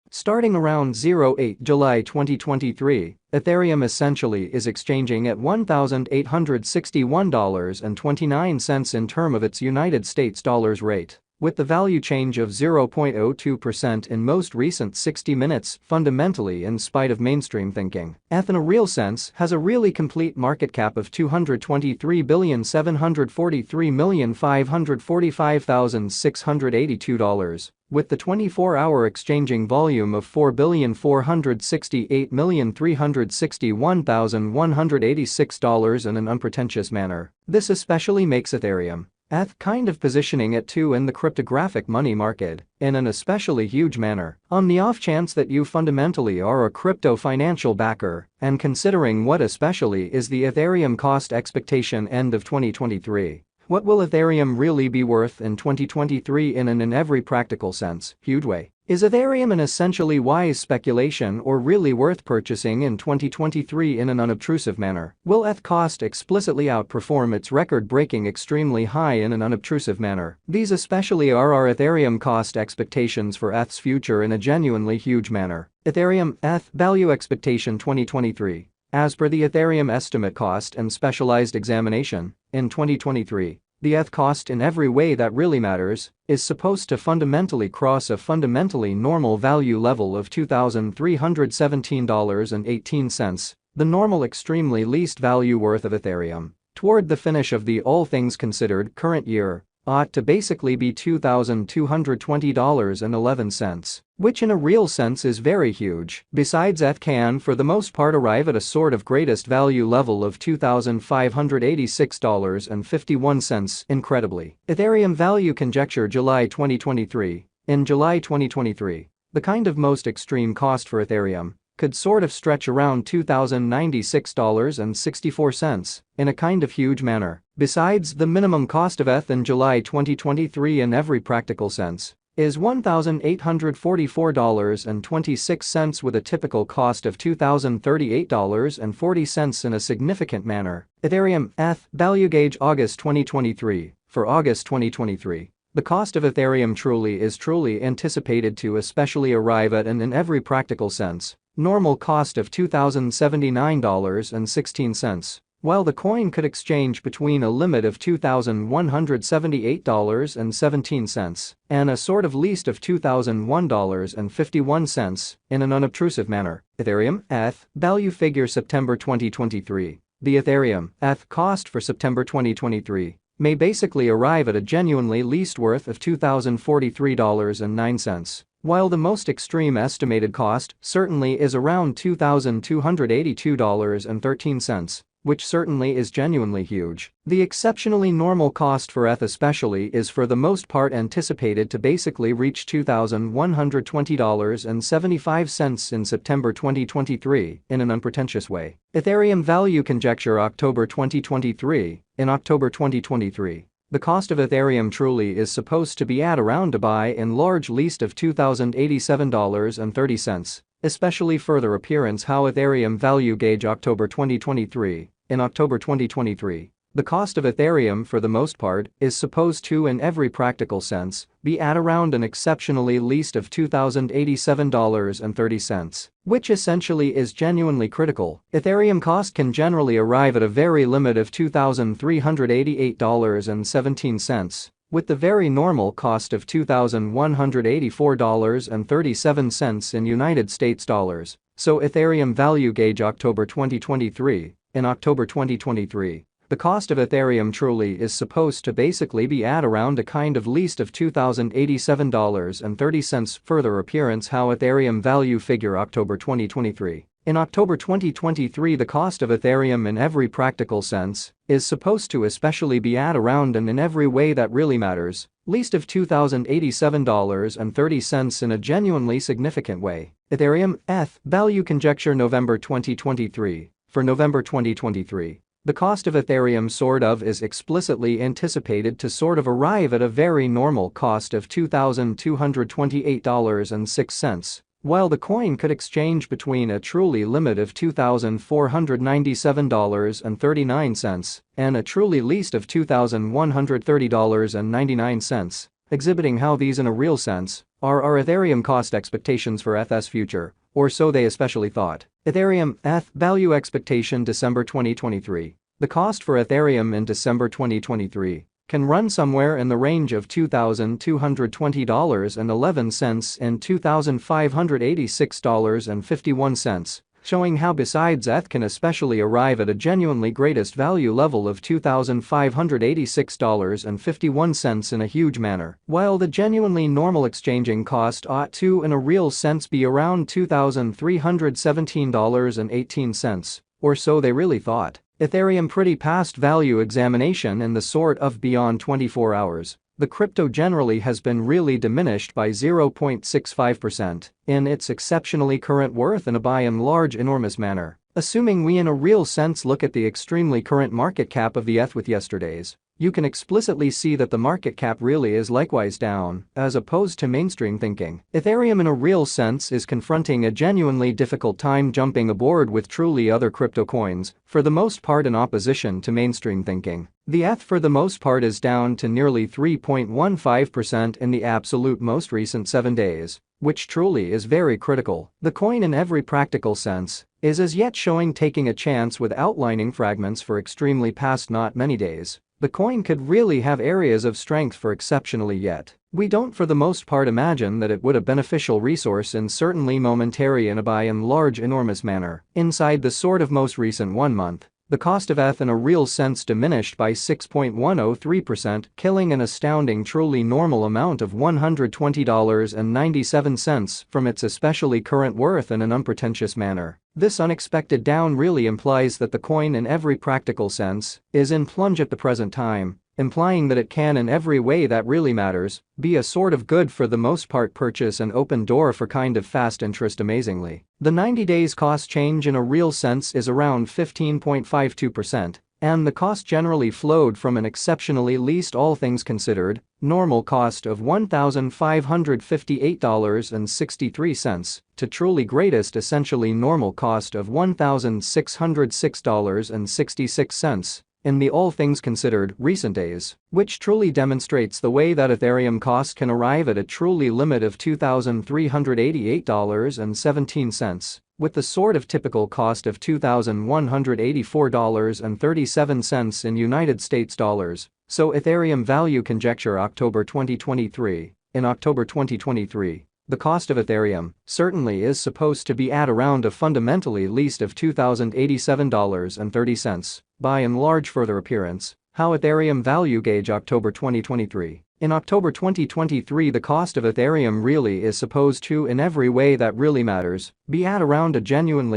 Starting around 08 July 2023, Ethereum essentially is exchanging at $1,861.29 in term of its United States dollars rate, with the value change of 0.02% in most recent 60 minutes, fundamentally in spite of mainstream thinking. ETH in a real sense has a really complete market cap of $223,743,545,682, with the 24-hour exchanging volume of $4,468,361,186 in an unpretentious manner. This especially makes Ethereum ETH kind of positioning it too in the cryptographic money market in an especially huge manner. On the off chance that you fundamentally are a crypto financial backer, and considering what especially is the Ethereum cost expectation end of 2023. What will Ethereum really be worth in 2023 in every practical sense, huge way? Is Ethereum an essentially wise speculation or really worth purchasing in 2023 in an unobtrusive manner? Will ETH cost explicitly outperform its record-breaking extremely high in an unobtrusive manner? These especially are our Ethereum cost expectations for ETH's future in a genuinely huge manner. Ethereum ETH value expectation 2023. As per the Ethereum estimate cost and specialized examination, in 2023, the ETH cost in every way that really matters is supposed to fundamentally cross a fundamentally normal value level of $2,317.18, the normal extremely least value worth of Ethereum, toward the finish of the all things considered current year, ought to basically be $2,220.11, which in a real sense is very huge. Besides, ETH can for the most part arrive at a sort of greatest value level of $2,586.51, incredibly. Ethereum value conjecture July 2023. In July 2023, the kind of most extreme cost for Ethereum could sort of stretch around $2,096.64 in a kind of huge manner. Besides, the minimum cost of ETH in July 2023 in every practical sense is $1,844.26 with a typical cost of $2,038.40 in a significant manner. Ethereum ETH value gauge August 2023. For August 2023, the cost of Ethereum is truly anticipated to especially arrive at in every practical sense normal cost of $2,079.16, while the coin could exchange between a limit of $2,178.17 and a sort of least of $2,001.51 in an unobtrusive manner. Ethereum ETH value figure September 2023. The Ethereum ETH cost for September 2023 may basically arrive at a genuinely least worth of $2,043.09. While the most extreme estimated cost certainly is around $2,282.13, which certainly is genuinely huge. The exceptionally normal cost for ETH especially is for the most part anticipated to basically reach $2,120.75 in September 2023 in an unpretentious way. Ethereum value conjecture October 2023. In October 2023, the cost of Ethereum truly is supposed to be at around a by and large least of $2,087.30, especially further appearance how Ethereum value gauge October 2023. In October 2023, the cost of Ethereum for the most part is supposed to in every practical sense be at around an exceptionally least of $2,087.30, which essentially is genuinely critical. Ethereum cost can generally arrive at a very limit of $2,388.17, with the very normal cost of $2,184.37 in United States dollars. So Ethereum value gauge October 2023. In October 2023, the cost of Ethereum truly is supposed to basically be at around a kind of least of $2,087.30. Further appearance how Ethereum value figure October 2023. In October 2023, the cost of Ethereum in every practical sense is supposed to especially be at around and in every way that really matters, least of $2,087.30 in a genuinely significant way. Ethereum ETH value conjecture November 2023. For November 2023, the cost of Ethereum sort of is explicitly anticipated to sort of arrive at a very normal cost of $2,228.06, while the coin could exchange between a truly limit of $2,497.39 and a truly least of $2,130.99. exhibiting how these in a real sense are our Ethereum cost expectations for ETH's future, or so they especially thought. Ethereum ETH value expectation December 2023. The cost for Ethereum in December 2023 can run somewhere in the range of $2,220.11 and $2,586.51, showing how besides ETH can especially arrive at a genuinely greatest value level of $2,586.51 in a huge manner, while the genuinely normal exchanging cost ought to in a real sense be around $2,317.18, or so they really thought. Ethereum pretty past value examination in the sort of beyond 24 hours. The crypto generally has been really diminished by 0.65% in its exceptionally current worth in a by and large enormous manner. Assuming we in a real sense look at the extremely current market cap of the ETH with yesterday's, you can explicitly see that the market cap really is likewise down, as opposed to mainstream thinking. Ethereum in a real sense is confronting a genuinely difficult time jumping aboard with truly other crypto coins, for the most part in opposition to mainstream thinking. The ETH for the most part is down to nearly 3.15% in the absolute most recent 7 days, which truly is very critical. The coin in every practical sense is as yet showing taking a chance with outlining fragments for extremely past not many days. The coin could really have areas of strength for exceptionally yet. We don't for the most part imagine that it would a beneficial resource in certainly momentary in a by and large enormous manner. Inside the sort of most recent 1 month, the cost of ETH in a real sense diminished by 6.103%, killing an astounding truly normal amount of $120.97 from its especially current worth in an unpretentious manner. This unexpected down really implies that the coin in every practical sense is in plunge at the present time, implying that it can in every way that really matters be a sort of good for the most part purchase and open door for kind of fast interest amazingly. The 90 days cost change in a real sense is around 15.52%, and the cost generally flowed from an exceptionally least all things considered normal cost of $1,558.63 to truly greatest essentially normal cost of $1,606.66 in the all things considered recent days, which truly demonstrates the way that Ethereum cost can arrive at a truly limit of $2,388.17, with the sort of typical cost of $2,184.37 in United States dollars. So Ethereum value conjecture October 2023. In October 2023, the cost of Ethereum certainly is supposed to be at around a fundamentally least of $2,087.30, by and large further appearance. How Ethereum value gauge October 2023. In October 2023 the cost of Ethereum really is supposed to in every way that really matters be at around a genuinely